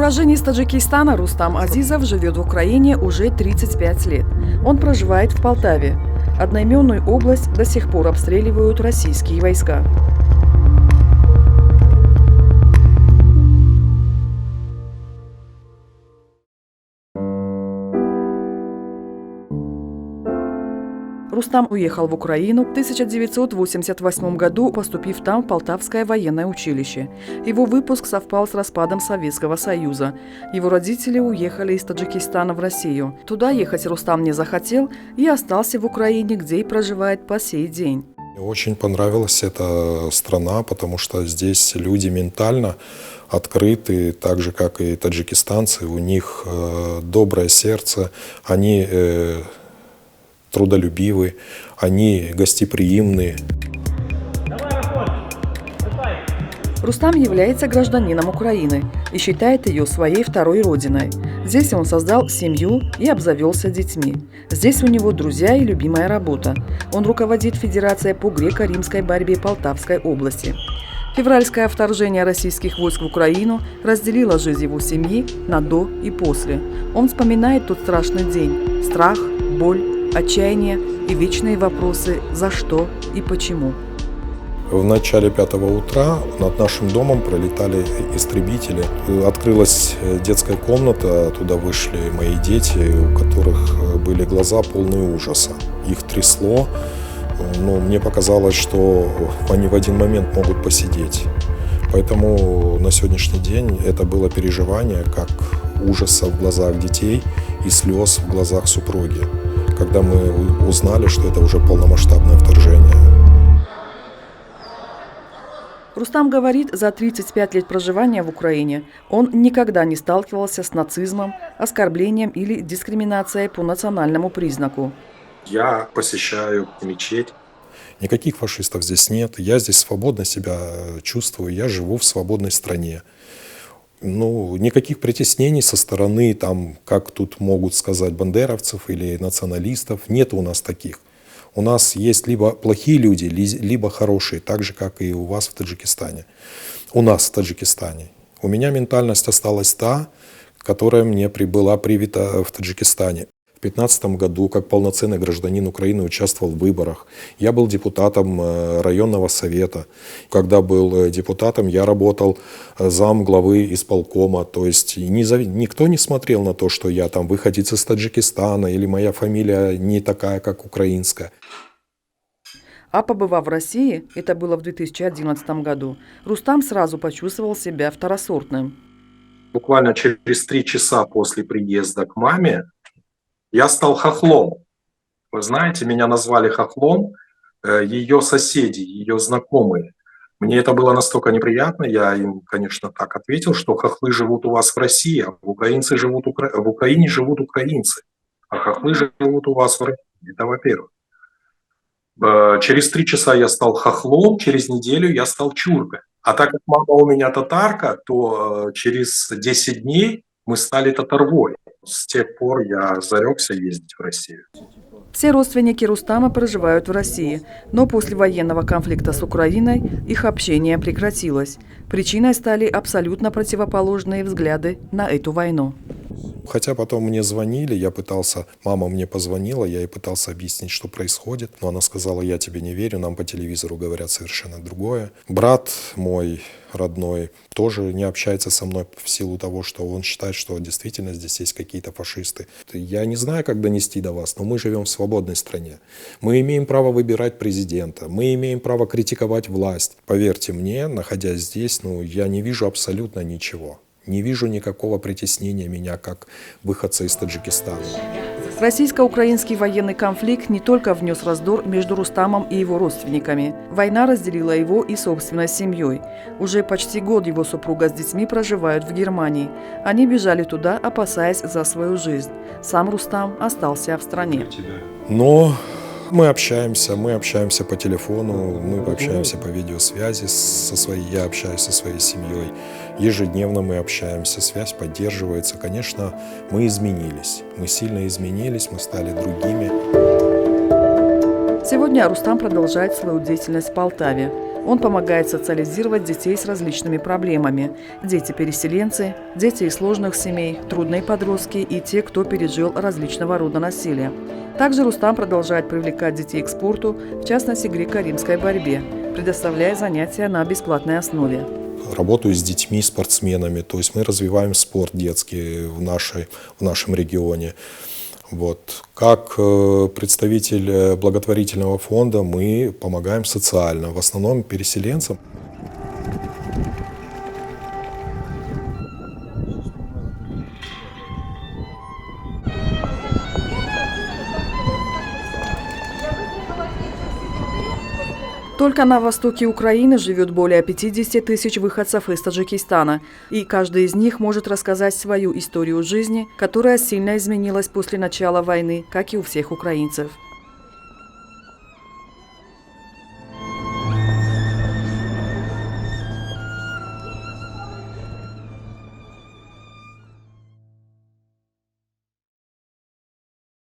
Уроженец Таджикистана Рустам Азизов живет в Украине уже 35 лет. Он проживает в Полтаве. Одноименную область до сих пор обстреливают российские войска. Рустам уехал в Украину в 1988 году, поступив там в Полтавское военное училище. Его выпуск совпал с распадом Советского Союза. Его родители уехали из Таджикистана в Россию. Туда ехать Рустам не захотел и остался в Украине, где и проживает по сей день. Мне очень понравилась эта страна, потому что здесь люди ментально открыты, так же, как и таджикистанцы. У них доброе сердце, они трудолюбивы, они гостеприимные. Рустам является гражданином Украины и считает ее своей второй родиной. Здесь он создал семью и обзавелся детьми. Здесь у него друзья и любимая работа. Он руководит Федерацией по греко-римской борьбе Полтавской области. Февральское вторжение российских войск в Украину разделило жизнь его семьи на до и после. Он вспоминает тот страшный день. Страх, боль, отчаяние и вечные вопросы «за что» и «почему». В начале 5 утра над нашим домом пролетали истребители. Открылась детская комната, туда вышли мои дети, у которых были глаза полные ужаса. Их трясло, но мне показалось, что они в один момент могут посидеть. Поэтому на сегодняшний день это было переживание как ужаса в глазах детей и слез в глазах супруги, когда мы узнали, что это уже полномасштабное вторжение. Рустам говорит, за 35 лет проживания в Украине он никогда не сталкивался с нацизмом, оскорблением или дискриминацией по национальному признаку. Я посещаю мечеть. Никаких фашистов здесь нет. Я здесь свободно себя чувствую. Я живу в свободной стране. Никаких притеснений со стороны, как тут могут сказать, бандеровцев или националистов. Нет у нас таких. У нас есть либо плохие люди, либо хорошие, так же, как и у вас в Таджикистане. У нас в Таджикистане. У меня ментальность осталась та, которая мне была привита в Таджикистане. В 2015 году, как полноценный гражданин Украины, участвовал в выборах. Я был депутатом районного совета. Когда был депутатом, я работал зам главы исполкома. То есть никто не смотрел на то, что я выходец из Таджикистана или моя фамилия не такая, как украинская. А побывав в России, это было в 2011 году, Рустам сразу почувствовал себя второсортным. Буквально через 3 часа после приезда к маме я стал хохлом. Вы знаете, меня назвали хохлом ее соседи, ее знакомые. Мне это было настолько неприятно, я им, конечно, так ответил, что хохлы живут у вас в России, а в Украине живут украинцы, а хохлы живут у вас в России. Это во-первых. Через 3 часа я стал хохлом, через неделю я стал чуркой. А так как мама у меня татарка, то через 10 дней мы стали татарвой. С тех пор я зарекся ездить в Россию. Все родственники Рустама проживают в России, но после военного конфликта с Украиной их общение прекратилось. Причиной стали абсолютно противоположные взгляды на эту войну. Хотя потом мне звонили, мама мне позвонила, я ей пытался объяснить, что происходит. Но она сказала: я тебе не верю, нам по телевизору говорят совершенно другое. Брат мой родной тоже не общается со мной в силу того, что он считает, что действительно здесь есть какие-то фашисты. Я не знаю, как донести до вас, но мы живем в свободной стране. Мы имеем право выбирать президента, мы имеем право критиковать власть. Поверьте мне, находясь здесь, я не вижу абсолютно ничего. Не вижу никакого притеснения меня как выходца из Таджикистана. Российско-украинский военный конфликт не только внес раздор между Рустамом и его родственниками. Война разделила его и собственной семьей. Уже почти год его супруга с детьми проживают в Германии. Они бежали туда, опасаясь за свою жизнь. Сам Рустам остался в стране. Но мы общаемся по телефону, мы общаемся по видеосвязи я общаюсь со своей семьей. Ежедневно мы общаемся, связь поддерживается. Конечно, мы изменились, мы сильно изменились, мы стали другими. Сегодня Рустам продолжает свою деятельность в Полтаве. Он помогает социализировать детей с различными проблемами. Дети-переселенцы, дети из сложных семей, трудные подростки и те, кто пережил различного рода насилие. Также Рустам продолжает привлекать детей к спорту, в частности, греко-римской борьбе, предоставляя занятия на бесплатной основе. Работаю с детьми, спортсменами, то есть мы развиваем спорт детский в нашем регионе. Вот. Как представитель благотворительного фонда мы помогаем социально, в основном переселенцам. Только на востоке Украины живет более 50 тысяч выходцев из Таджикистана, и каждый из них может рассказать свою историю жизни, которая сильно изменилась после начала войны, как и у всех украинцев.